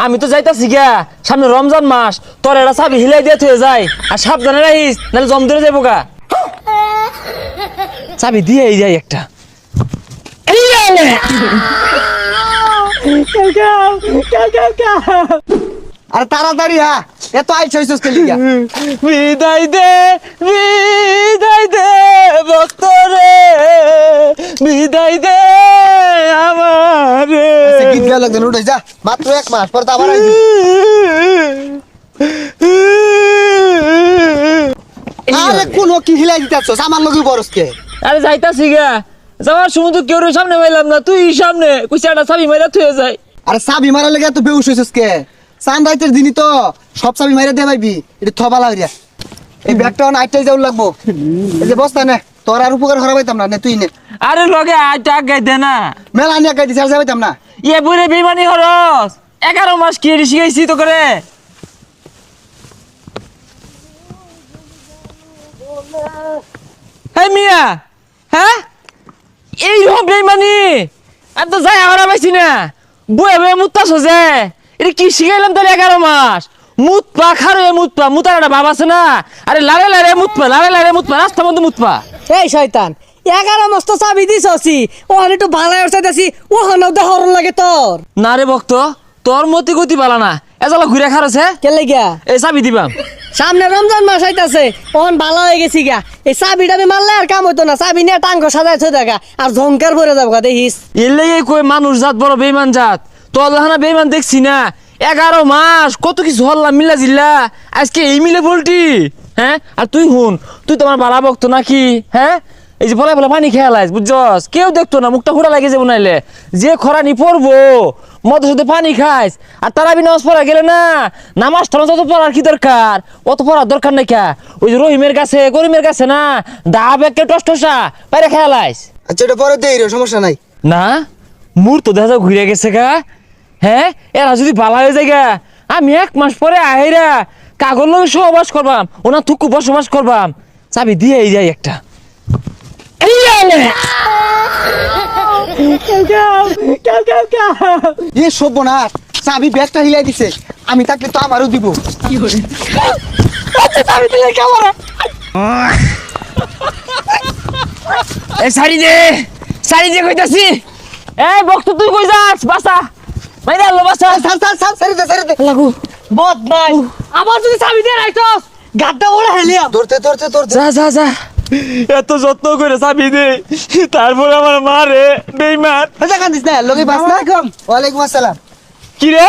আমি তো যাইতাছি গা, সামনে রমজান মাস, তোর এটা চাবি হিলাই দিয়ে থয়ে যায়, আর সাবধানে রাখিস নাহলে জম ধরে যাবো গা। চাবি দিয়ে যাই একটা। আরে তাড়াতাড়ি হ্যাঁ, এত আইছ হইছস কে লিগা? বিদায় দে ভক্ত রে, বিদায় দে আমারে। গীত গাওয়া লাগবে উঠে যা, মাত্র 1 মাস পর তো আবার আইবি। আরে কোন কি হিলাই দিতাছস আমার লগে বরস কে? আরে যাইতাছি গা, যাওয়ার সময় তো কেউ সামনে পাইলাম না, তুই সামনে কুইসাটা চাবি মাইরা থয়ে যায়। আরে চাবি মারা লেগে এত বেউস হইছস কে? চান রাইতের দিনই তো সব চাবি মাইরা দে পাইবি, এটা থবালা হইরা। এই ব্যাগটা আইটাই যাও লাগবো, এই যে বস্তা নে, তোর আর উপকার হরা পাইতাম না, নে তুই নে। আরে লগে আইটা গাই দে না, মেলা আনিয়া গাই দিছে আর যাইতাম না। ইয়ে বুড়ে বেমানি হরস, 11 মাস কি শিখাইছি তো করে। হ্যাঁ মিয়া, হ্যাঁ এই রকম বেমানি আমি তো যাই হরা পাইছি না, বয়ে বয়ে মুতাছ যে, এটা কি শিখাইলাম তাহলে 11 মাস? মুতপা খারো মুতপা, মুতার একটা ভাব আছে না? আরে লারে লারে মুতপা, রাস্তা বন্ধ মুতপা। এই শয়তান 11 মস্ত চাবি দিছছি, ওখানে একটু ভালাই চাইতাছি, ওখানে হরণ লাগে তোর। না রে ভক্ত, তোর মতি গতি বালা না, এজালা ঘুরে খারছে কে লাগিয়া? এই চাবি দিবাম। সামনে রমজান মাস আইতাছে, ওখান ভালো হয়ে গেছি গা, এই চাবি টাবি মারলে আর কাম হইতো না, চাবি নিয়ে টাঙ্গ সাজাই থই দেখা আর ঝংকার ভরে যাবো গা, দেখিস। এর লেগে কই মানুষ জাত বড় বেইমান জাত, তোর লাহানা বেইমান দেখছি না। 11 মাস কত কিছু হল্লা মিল্লা জিল্লা, আজকে এই মিলে বলটি। হ্যাঁ আর তুই হুন, তুই তোমার বালা ভক্ত নাকি? হ্যাঁ এই যে বলা বলা পানি খেয়ালাইস বুঝছস, কেউ দেখতো না, মুখটা ঘোরা লাগে যাবো নাইলে। যে খরানি পড়বো মদের সাথে পানি খাইস, আর তারাবি নামাজ পড়া গেলে না, নামাজ টামাজ অত পড়ার কি দরকার? অত পড়ার দরকার নাই কা, ওই যে রহিমের কাছে করিমের কাছে না, ডাব একে টস টসা পাইরে খেয়ালাইস। আচ্ছা এটা পরে দেই রে, সমস্যা নাই। না মুর তো দেখা ঘুরে গেছে গা। হ্যাঁ এরা যদি বালা হয়ে যায় গা, আমি 1 মাস পরে আহেরা কাগজ লগে সহবাস করবাম, ওনা থুকু বসবাস করবাম। চাবি দিয়ে যাই একটা। এ সর্বনাশ, চাবি ব্যাগটা হিলাই দিছে, আমি থাকলে তো আমারও দিব। এই সারি দে কইতাছি। এই বক্ত তুই কই যাস? বাসা মাইরা আলো বাসা। সারি দে লাগু বদমাই, আবার যদি চাবি দিয়ে রাখছস গাড্ডা ওরা হেলিয়াম। ধরতে যা এত যত্ন করে চাবি দে, তারপর আমার মা রে বেইমান। কান্দিস না, লগে বাস না। ওয়ালাইকুম আসসালাম। কি রে